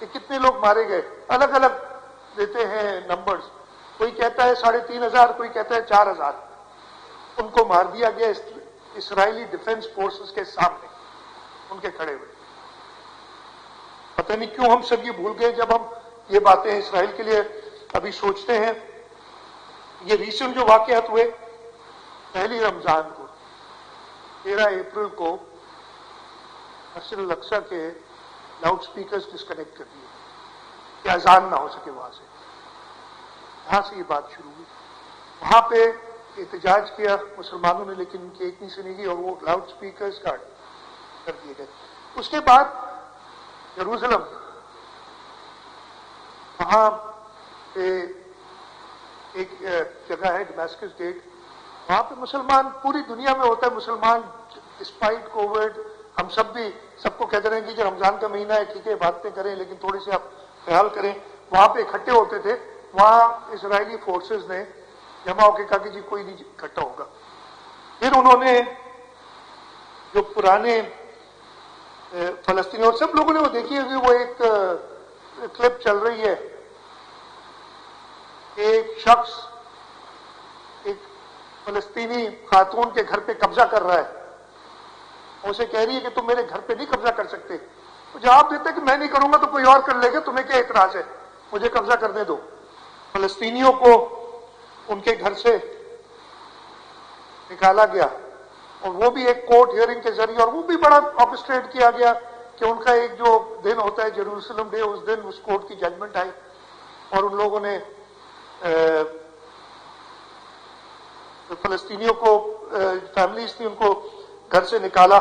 کہ کتنے لوگ مارے گئے، الگ الگ دیتے ہیں نمبرز، کوئی کہتا ہے 3,500، کوئی کہتا ہے 4,000. ان کو مار دیا گیا اسرائیلی ڈیفنس فورسز کے سامنے ان کے کھڑے ہوئے. پتہ نہیں کیوں ہم سب یہ بھول گئے جب ہم یہ باتیں اسرائیل کے لیے ابھی سوچتے ہیں. یہ ریسنٹ جو واقعات ہوئے، پہلی رمضان کو 13 اپریل کو مسجد الاقصی کے لاؤڈ سپیکرز ڈسکنیکٹ کر دیے کہ اذان نہ ہو سکے وہاں سے. یہاں سے یہ بات شروع ہوئی. وہاں پہ احتجاج کیا مسلمانوں نے، لیکن ان کی ایک نہیں سنی گئی اور وہ لاؤڈ سپیکرز کاٹ کر دیے گئے. اس کے بعد یروشلم، وہاں پہ ایک جگہ ہے ڈماسکس گیٹ، وہاں پہ مسلمان، پوری دنیا میں ہوتا ہے مسلمان ڈسپائٹ کووڈ، ہم سب کو کہتے رہے کہ رمضان کا مہینہ ہے، ٹھیک ہے باتیں کریں لیکن تھوڑی سی آپ خیال کریں. وہاں پہ اکٹھے ہوتے تھے. وہاں اسرائیلی فورسز نے جمع ہو کے کہا کہ جی کوئی نہیں اکٹھا ہوگا. پھر انہوں نے جو پرانے فلسطینی، اور سب لوگوں نے وہ دیکھی ہے کہ وہ ایک کلپ چل رہی ہے، ایک شخص ایک فلسطینی خاتون کے گھر پہ قبضہ کر رہا ہے، اسے کہہ رہی ہے کہ تم میرے گھر پہ نہیں قبضہ کر سکتے. تو جواب دیتا ہے کہ میں نہیں کروں گا تو کوئی اور کر لے گا، تمہیں کیا اعتراض ہے، مجھے قبضہ کرنے دو. فلسطینیوں کو ان کے گھر سے نکالا گیا، اور وہ بھی ایک کورٹ ہیئرنگ کے ذریعے، اور وہ بھی بڑا آرکسٹریٹ کیا گیا کہ ان کا ایک جو دن ہوتا ہے جیروسلم ڈے، اس دن اس کورٹ کی ججمنٹ آئی اور ان لوگوں نے فلسطینیوں کو، فیملیز تھی، ان کو گھر سے نکالا.